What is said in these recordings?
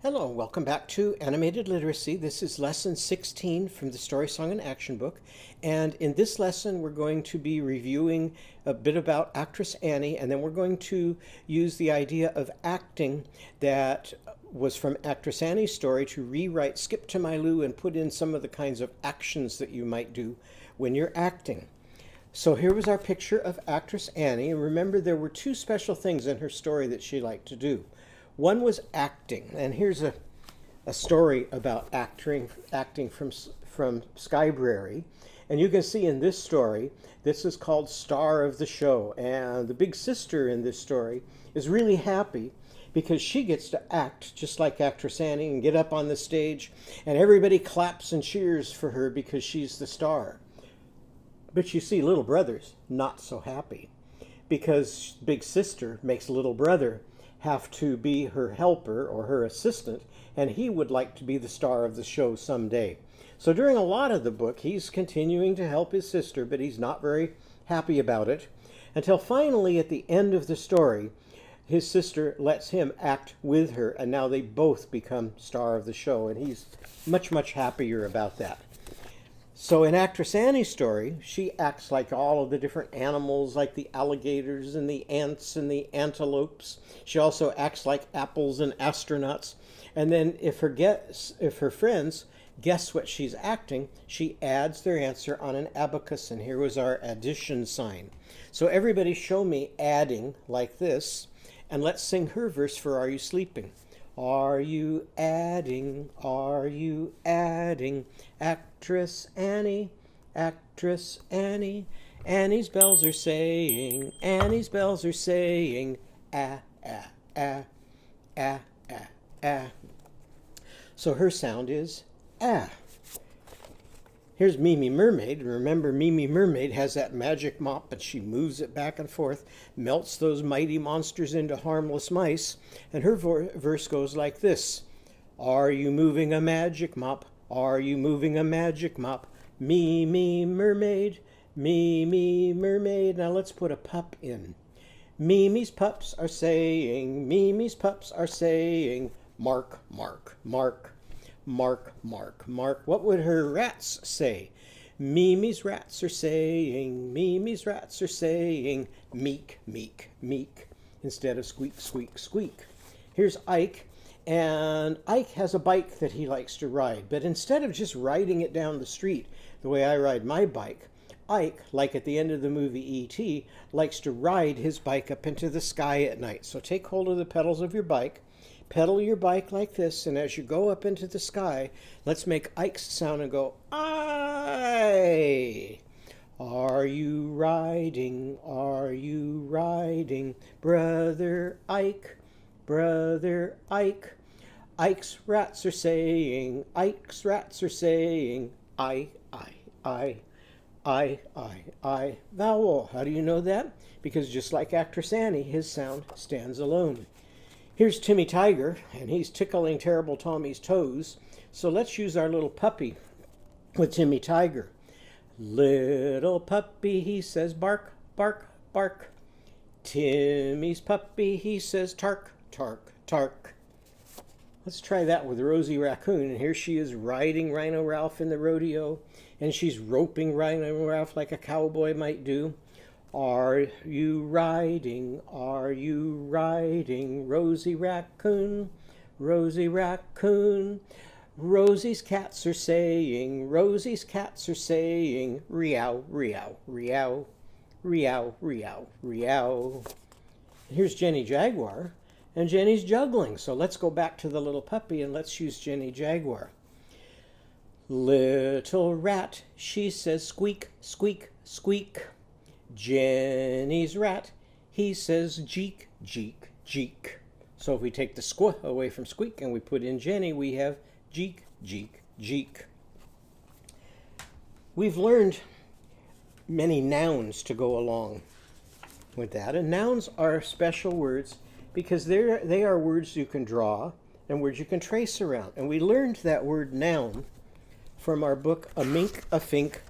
Hello, welcome back to Animated Literacy. This is lesson 16 from the Story Song and Action book. And in this lesson, we're going to be reviewing a bit about actress Annie, and then we're going to use the idea of acting that was from actress Annie's story to rewrite Skip to My Lou and put in some of the kinds of actions that you might do when you're acting. So here was our picture of actress Annie. And remember, there were two special things in her story that she liked to do. One was acting, and here's a story about acting from Skybrary. And you can see in this story, this is called Star of the Show. And the big sister in this story is really happy because she gets to act just like actress Annie and get up on the stage, and everybody claps and cheers for her because she's the star. But you see, little brother's not so happy because big sister makes little brother have to be her helper or her assistant, and he would like to be the star of the show someday. So during a lot of the book, he's continuing to help his sister, but he's not very happy about it, until finally at the end of the story, his sister lets him act with her, and now they both become star of the show, and he's much, much happier about that. So in actress Annie's story, she acts like all of the different animals, like the alligators and the ants and the antelopes. She also acts like apples and astronauts. And then if her friends guess what she's acting, she adds their answer on an abacus. And here was our addition sign. So everybody show me adding like this. And let's sing her verse for Are You Sleeping? Are you adding, actress Annie, Annie's bells are saying, ah, ah, ah, ah, ah, ah. So her sound is ah. Here's Mimi Mermaid. Remember, Mimi Mermaid has that magic mop, and she moves it back and forth, melts those mighty monsters into harmless mice, and her verse goes like this. Are you moving a magic mop? Are you moving a magic mop? Mimi Mermaid, Mimi Mermaid. Now let's put a pup in. Mimi's pups are saying, Mark, Mark, Mark. Mark, Mark, Mark. What would her rats say? Mimi's rats are saying, meek, meek, meek, instead of squeak, squeak, squeak. Here's Ike, and Ike has a bike that he likes to ride, but instead of just riding it down the street the way I ride my bike, Ike, like at the end of the movie E.T., likes to ride his bike up into the sky at night. So take hold of the pedals of your bike, pedal your bike like this, and as you go up into the sky, let's make Ike's sound and go, I. Are you riding, brother Ike, brother Ike? Ike's rats are saying, I, I. Vowel. How do you know that? Because just like actress Annie, his sound stands alone. Here's Timmy Tiger, and he's tickling Terrible Tommy's toes. So let's use our little puppy with Timmy Tiger. Little puppy, he says, bark, bark, bark. Timmy's puppy, he says, tark, tark, tark. Let's try that with Rosie Raccoon. And here she is riding Rhino Ralph in the rodeo, and she's roping Rhino Ralph like a cowboy might do. Are you riding, Rosie Raccoon, Rosie Raccoon? Rosie's cats are saying, Riao, riao, riao, riao, riao, riao. Here's Jenny Jaguar, and Jenny's juggling. So let's go back to the little puppy and let's use Jenny Jaguar. Little rat, she says, squeak, squeak, squeak. Jenny's rat, he says, jeek, jeek, jeek. So if we take the squah away from squeak and we put in Jenny, we have jeek, jeek, jeek. We've learned many nouns to go along with that. And nouns are special words because they are words you can draw and words you can trace around. And we learned that word noun from our book, A Mink, a Fink,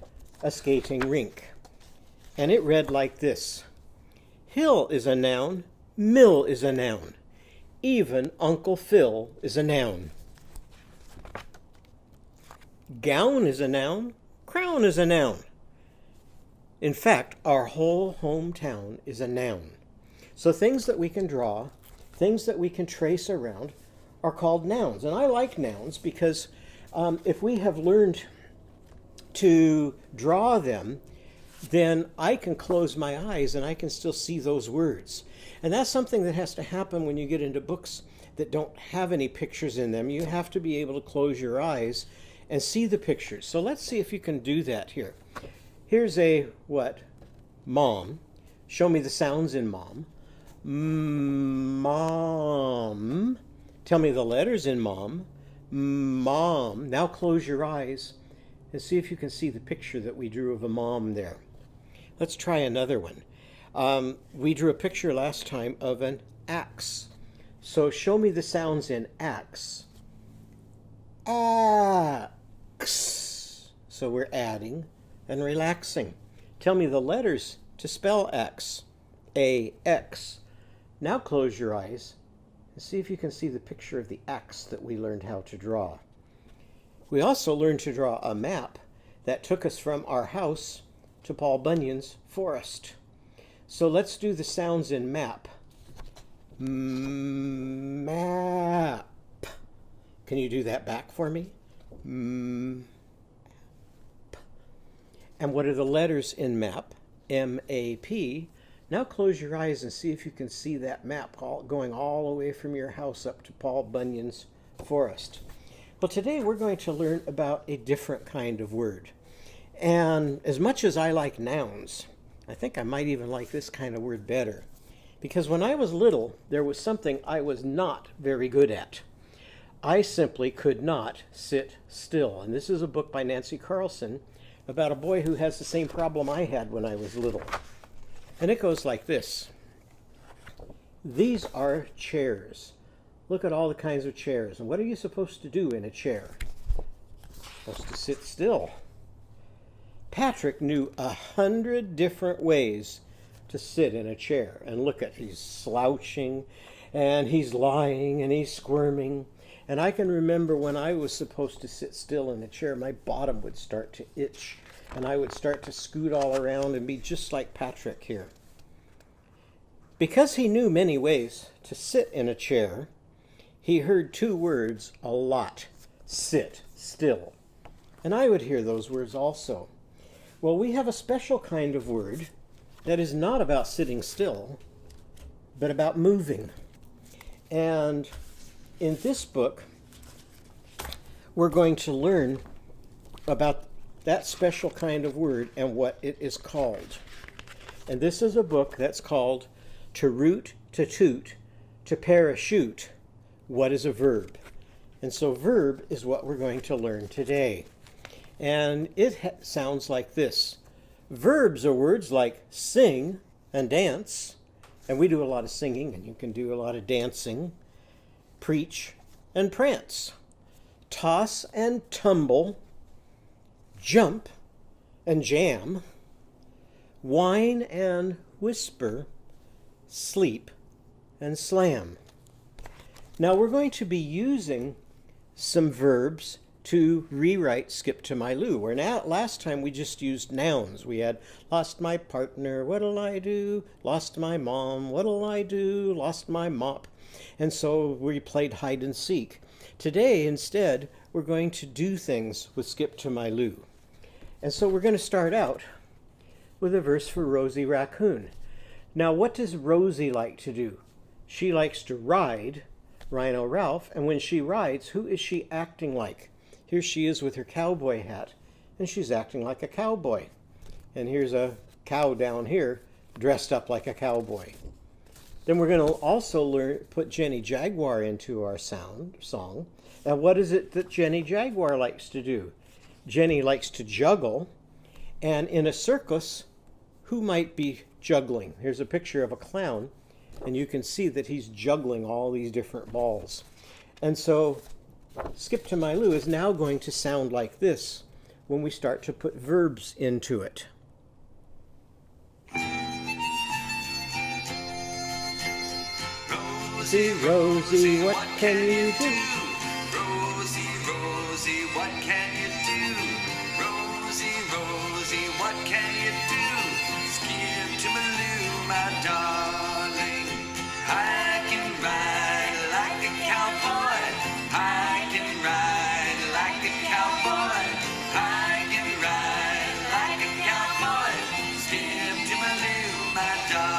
a Skating Rink. And it read like this. Hill is a noun, mill is a noun. Even Uncle Phil is a noun. Gown is a noun. Crown is a noun. In fact, our whole hometown is a noun. So things that we can draw, things that we can trace around, are called nouns. And I like nouns because if we have learned to draw them, then I can close my eyes and I can still see those words. And that's something that has to happen when you get into books that don't have any pictures in them. You have to be able to close your eyes and see the pictures. So let's see if you can do that here. Here's a what? Mom. Show me the sounds in mom. Mom. Tell me the letters in mom. Mom. Now close your eyes and see if you can see the picture that we drew of a mom there. Let's try another one. We drew a picture last time of an axe. So show me the sounds in axe. Axe. So we're adding and relaxing. Tell me the letters to spell X. A-X. Now close your eyes and see if you can see the picture of the axe that we learned how to draw. We also learned to draw a map that took us from our house to Paul Bunyan's forest. So let's do the sounds in map. Map. Can you do that back for me? Map. And what are the letters in map? M-A-P. Now close your eyes and see if you can see that map going all the way from your house up to Paul Bunyan's forest. Well, today we're going to learn about a different kind of word. And as much as I like nouns, I think I might even like this kind of word better. Because when I was little, there was something I was not very good at. I simply could not sit still. And this is a book by Nancy Carlson about a boy who has the same problem I had when I was little. And it goes like this. These are chairs. Look at all the kinds of chairs. And what are you supposed to do in a chair? Supposed to sit still. Patrick knew 100 different ways to sit in a chair. And look at, he's slouching, and he's lying, and he's squirming. And I can remember when I was supposed to sit still in a chair, my bottom would start to itch, and I would start to scoot all around and be just like Patrick here. Because he knew many ways to sit in a chair, he heard two words a lot. Sit still. And I would hear those words also. Well, we have a special kind of word that is not about sitting still, but about moving. And in this book, we're going to learn about that special kind of word and what it is called. And this is a book that's called To Root, to Toot, to Parachute. What is a verb? And so verb is what we're going to learn today. And it sounds like this. Verbs are words like sing and dance. And we do a lot of singing, and you can do a lot of dancing. Preach and prance. Toss and tumble. Jump and jam. Whine and whisper. Sleep and slam. Now we're going to be using some verbs to rewrite Skip to My Lou. Where now, last time we just used nouns. We had lost my partner, what'll I do? Lost my mom, what'll I do? Lost my mop. And so we played hide and seek. Today, instead, we're going to do things with Skip to My Lou. And so we're going to start out with a verse for Rosie Raccoon. Now, what does Rosie like to do? She likes to ride Rhino Ralph, and when she rides, who is she acting like? Here she is with her cowboy hat, and she's acting like a cowboy. And here's a cow down here dressed up like a cowboy. Then we're going to also put Jenny Jaguar into our song. And what is it that Jenny Jaguar likes to do? Jenny likes to juggle, and in a circus, who might be juggling? Here's a picture of a clown, and you can see that he's juggling all these different balls. And so Skip to My Lou is now going to sound like this when we start to put verbs into it. Rosie, Rosie, what can you do? Rosie, Rosie, what can you do? Rosie, Rosie, what can you do? Skip to Maloo, my darling. I can ride like a cowboy. I can ride like a cowboy. I can ride like a cowboy. Skip to Maloo, my darling.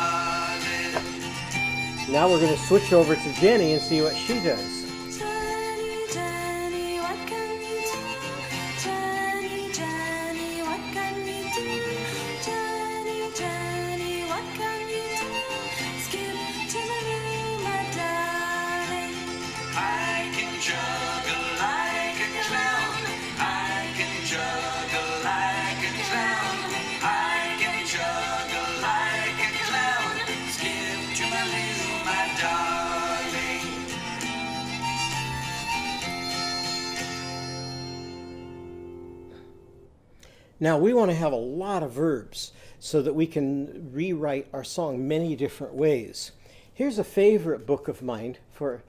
Now we're going to switch over to Jenny and see what she does. Jenny, Jenny, what can you do? Jenny, Jenny, what can you do? Jenny, Jenny, what can you do? Skip to the room, my darling. I can juggle like a clown. I can juggle like a clown. I can juggle like a clown. Skip to Maloo, my darling. Now we want to have a lot of verbs so that we can rewrite our song many different ways. Here's a favorite book of mine for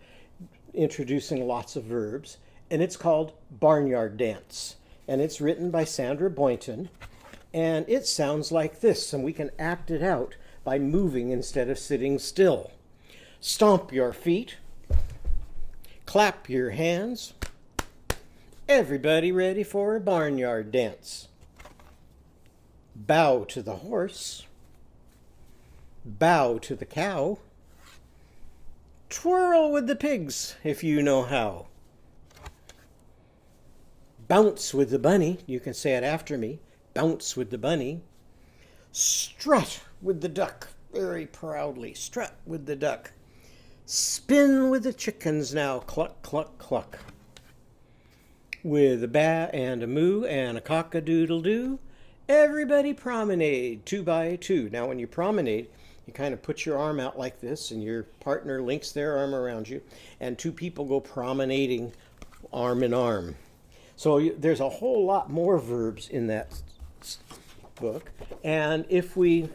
introducing lots of verbs, and it's called Barnyard Dance. And it's written by Sandra Boynton, and it sounds like this, and we can act it out by moving instead of sitting still. Stomp your feet, clap your hands. Everybody ready for a barnyard dance. Bow to the horse, bow to the cow, twirl with the pigs if you know how. Bounce with the bunny, you can say it after me, bounce with the bunny. Strut with the duck, very proudly, strut with the duck. Spin with the chickens now, cluck, cluck, cluck. With a ba and a moo and a cock-a-doodle-doo, everybody promenade, 2 by 2. Now when you promenade, you kind of put your arm out like this and your partner links their arm around you and 2 people go promenading arm in arm. So there's a whole lot more verbs in that book. And if we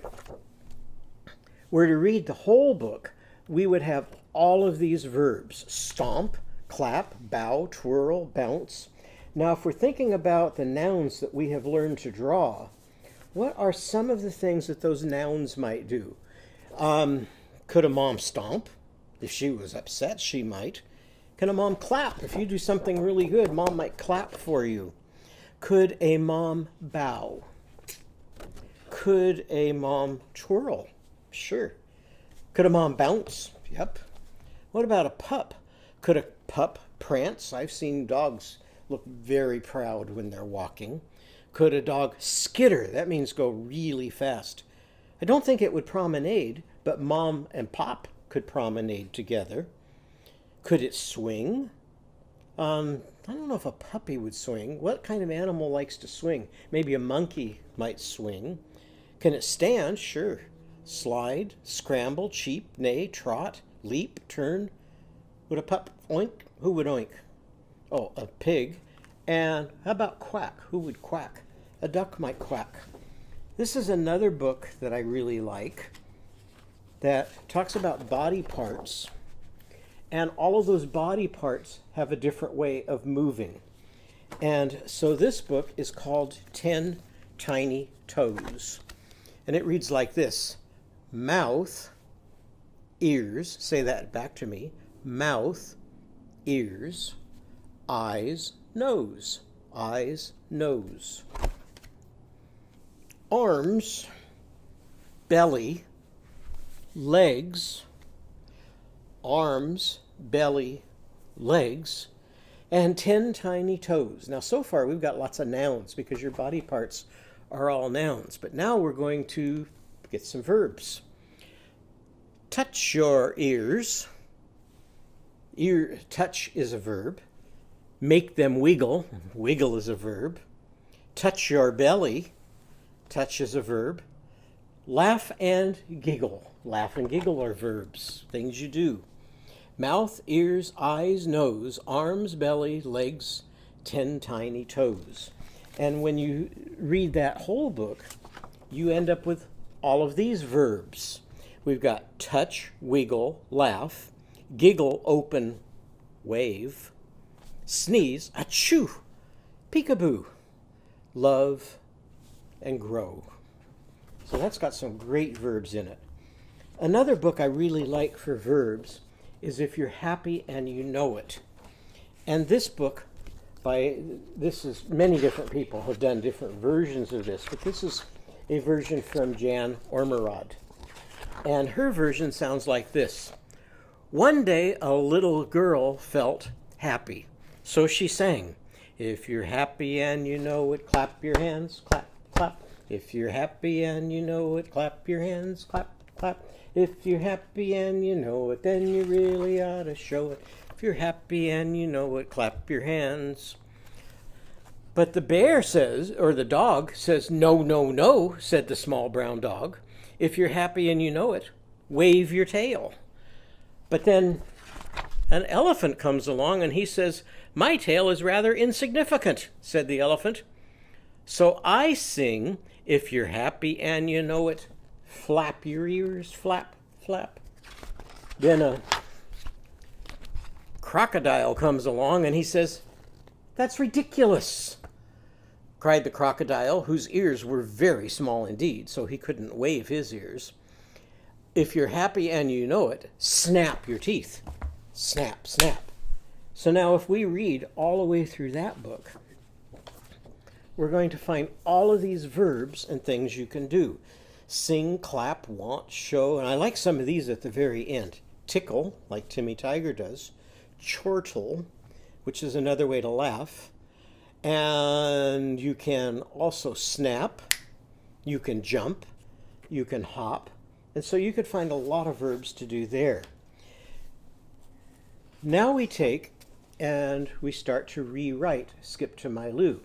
were to read the whole book, we would have all of these verbs: stomp, clap, bow, twirl, bounce. Now, if we're thinking about the nouns that we have learned to draw, what are some of the things that those nouns might do? Could a mom stomp? If she was upset, she might. Can a mom clap? If you do something really good, mom might clap for you. Could a mom bow? Could a mom twirl? Sure. Could a mom bounce? Yep. What about a pup? Could a pup prance? I've seen dogs look very proud when they're walking. Could a dog skitter? That means go really fast. I don't think it would promenade, but mom and pop could promenade together. Could it swing? I don't know if a puppy would swing. What kind of animal likes to swing? Maybe a monkey might swing. Can it stand? Sure. Slide, scramble, cheep, neigh, trot, leap, turn. Would a pup oink? Who would oink? Oh, a pig. And how about quack? Who would quack? A duck might quack. This is another book that I really like that talks about body parts. And all of those body parts have a different way of moving. And so this book is called 10 Tiny Toes. And it reads like this: mouth, ears, say that back to me, mouth, ears, eyes, nose, eyes, nose. Arms, belly, legs, arms, belly, legs, and 10 tiny toes. Now, so far we've got lots of nouns because your body parts are all nouns. But now we're going to get some verbs. Touch your ears. Touch is a verb. Make them wiggle. Wiggle is a verb. Touch your belly. Touch is a verb. Laugh and giggle. Laugh and giggle are verbs, things you do. Mouth, ears, eyes, nose, arms, belly, legs, 10 tiny toes. And when you read that whole book, you end up with all of these verbs. We've got touch, wiggle, laugh, giggle, open, wave, sneeze, achoo, peekaboo, love, and grow. So that's got some great verbs in it. Another book I really like for verbs is If You're Happy and You Know It. And this book, many different people have done different versions of this, but this is a version from Jan Ormerod. And her version sounds like this. One day a little girl felt happy, so she sang, if you're happy and you know it, clap your hands, clap, clap. If you're happy and you know it, clap your hands, clap, clap. If you're happy and you know it, then you really ought to show it. If you're happy and you know it, clap your hands. But the bear says, or the dog says, no, no, no, said the small brown dog. If you're happy and you know it, wave your tail. But then an elephant comes along and he says, my tail is rather insignificant, said the elephant. So I sing, if you're happy and you know it, flap your ears, flap, flap. Then a crocodile comes along and he says, that's ridiculous, cried the crocodile, whose ears were very small indeed, so he couldn't wave his ears. If you're happy and you know it, snap your teeth. Snap, snap. So now if we read all the way through that book, we're going to find all of these verbs and things you can do. Sing, clap, want, show, and I like some of these at the very end. Tickle, like Timmy Tiger does. Chortle, which is another way to laugh. And you can also snap, you can jump, you can hop, and so you could find a lot of verbs to do there. Now we take and we start to rewrite Skip to My Lou.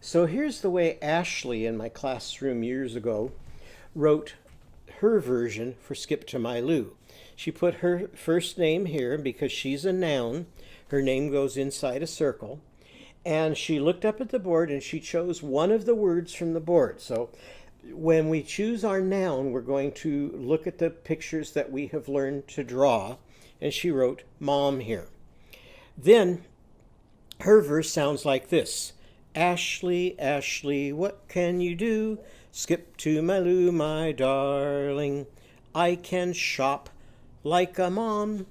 So here's the way Ashley in my classroom years ago wrote her version for Skip to My Lou. She put her first name here because she's a noun. Her name goes inside a circle. And she looked up at the board and she chose one of the words from the board. So when we choose our noun, we're going to look at the pictures that we have learned to draw. And she wrote mom here. Then her verse sounds like this. Ashley, Ashley, what can you do? Skip to my Lou, my darling. I can shop like a mom.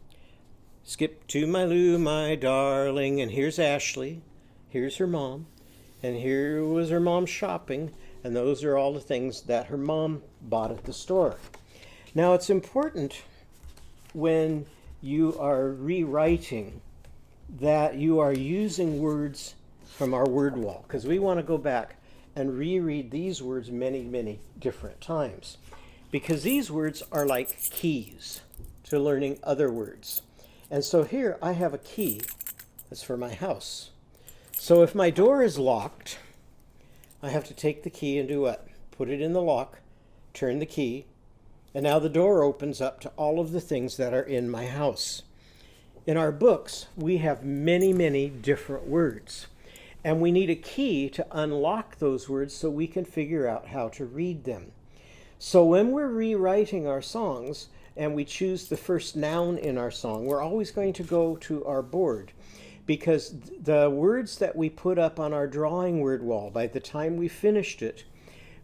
Skip to my Lou, my darling. And here's Ashley. Here's her mom. And here was her mom shopping. And those are all the things that her mom bought at the store. Now it's important when you are rewriting that you are using words from our word wall, because we want to go back and reread these words many, many different times, because these words are like keys to learning other words. And so here I have a key that's for my house. So if my door is locked, I have to take the key and do what? Put it in the lock, turn the key, and now the door opens up to all of the things that are in my house. In our books, we have many, many different words. And we need a key to unlock those words so we can figure out how to read them. So when we're rewriting our songs and we choose the first noun in our song, we're always going to go to our board, because the words that we put up on our drawing word wall, by the time we finished it,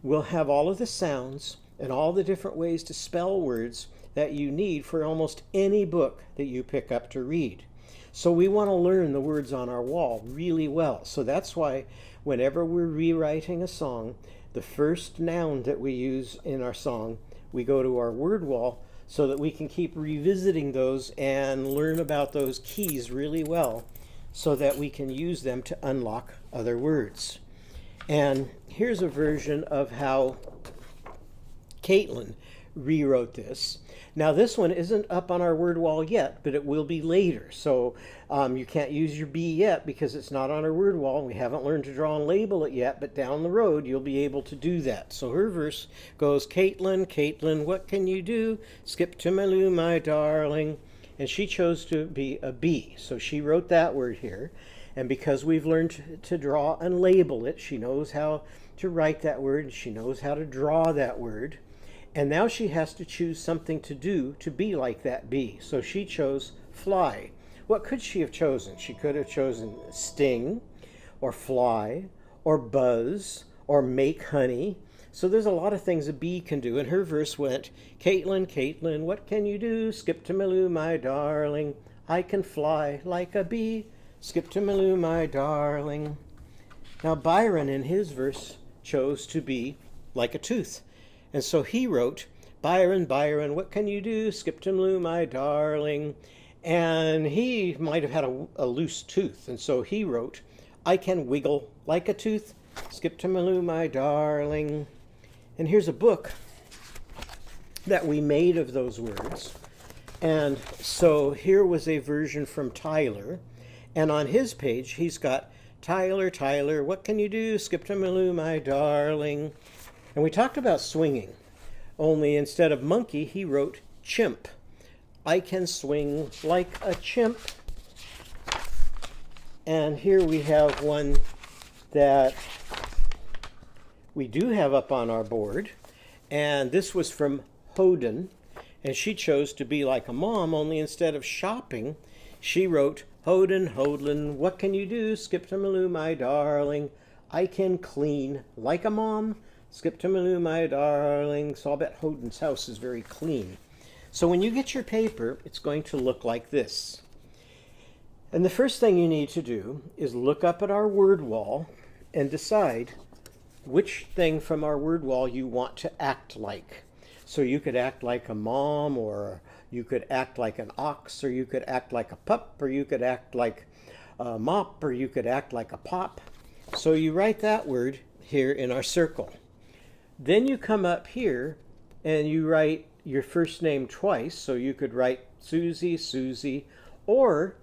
will have all of the sounds and all the different ways to spell words that you need for almost any book that you pick up to read. So we want to learn the words on our wall really well. So that's why whenever we're rewriting a song, the first noun that we use in our song, we go to our word wall so that we can keep revisiting those and learn about those keys really well so that we can use them to unlock other words. And here's a version of how Caitlin rewrote this. Now this one isn't up on our word wall yet, but it will be later. So you can't use your B yet because it's not on our word wall. We haven't learned to draw and label it yet, but down the road you'll be able to do that. So her verse goes, Caitlin, Caitlin, what can you do? Skip to my Lou, my darling. And she chose to be a B. So she wrote that word here. And because we've learned to draw and label it, she knows how to write that word. She knows how to draw that word. And now she has to choose something to do to be like that bee. So she chose fly. What could she have chosen? She could have chosen sting, or fly, or buzz, or make honey. So there's a lot of things a bee can do. And her verse went, Caitlin, Caitlin, what can you do? Skip to Maloo, my darling. I can fly like a bee. Skip to Maloo, my darling. Now Byron in his verse chose to be like a tooth. And so he wrote, Byron, Byron, what can you do? Skip to Maloo, my darling. And he might have had a loose tooth. And so he wrote, I can wiggle like a tooth. Skip to Maloo, my darling. And here's a book that we made of those words. And so here was a version from Tyler. And on his page, he's got, Tyler, Tyler, what can you do? Skip to Maloo, my darling. And we talked about swinging, only instead of monkey, he wrote chimp. I can swing like a chimp. And here we have one that we do have up on our board. And this was from Hoden. And she chose to be like a mom, only instead of shopping, she wrote, Hoden, Hoden, what can you do? Skip to Maloo, my darling. I can clean like a mom. Skip to Maloo, my darling. So I'll bet Hoden's house is very clean. So when you get your paper, it's going to look like this. And the first thing you need to do is look up at our word wall and decide which thing from our word wall you want to act like. So you could act like a mom, or you could act like an ox, or you could act like a pup, or you could act like a mop, or you could act like a pop. So you write that word here in our circle. Then you come up here and you write your first name twice. So you could write Susie, Susie, or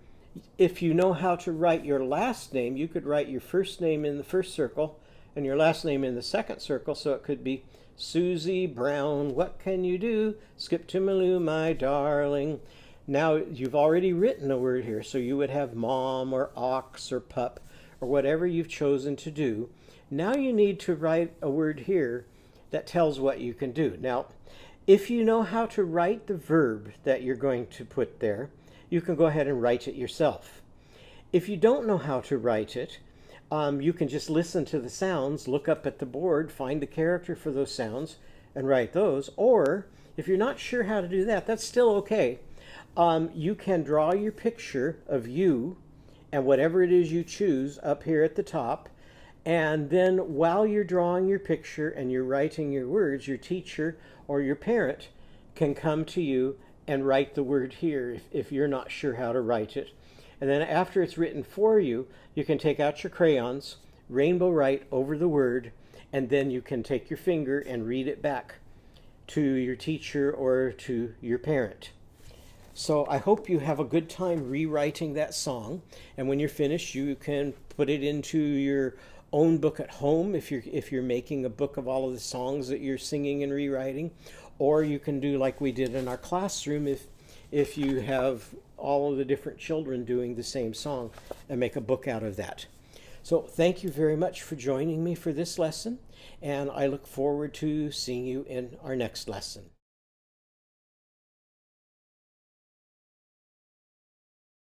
if you know how to write your last name, you could write your first name in the first circle and your last name in the second circle. So it could be Susie Brown, what can you do? Skip to Maloo, my darling. Now you've already written a word here, so you would have mom or ox or pup or whatever you've chosen to do. Now you need to write a word here that tells what you can do. Now, if you know how to write the verb that you're going to put there, you can go ahead and write it yourself. If you don't know how to write it, you can just listen to the sounds, look up at the board, find the character for those sounds, and write those. Or if you're not sure how to do that, that's still okay. You can draw your picture of you and whatever it is you choose up here at the top. And then while you're drawing your picture and you're writing your words, your teacher or your parent can come to you and write the word here if you're not sure how to write it. And then after it's written for you, you can take out your crayons, rainbow write over the word, and then you can take your finger and read it back to your teacher or to your parent. So I hope you have a good time rewriting that song. And when you're finished, you can put it into your own book at home if you're making a book of all of the songs that you're singing and rewriting. Or you can do like we did in our classroom if you have all of the different children doing the same song, and make a book out of that. So thank you very much for joining me for this lesson, and I look forward to seeing you in our next lesson.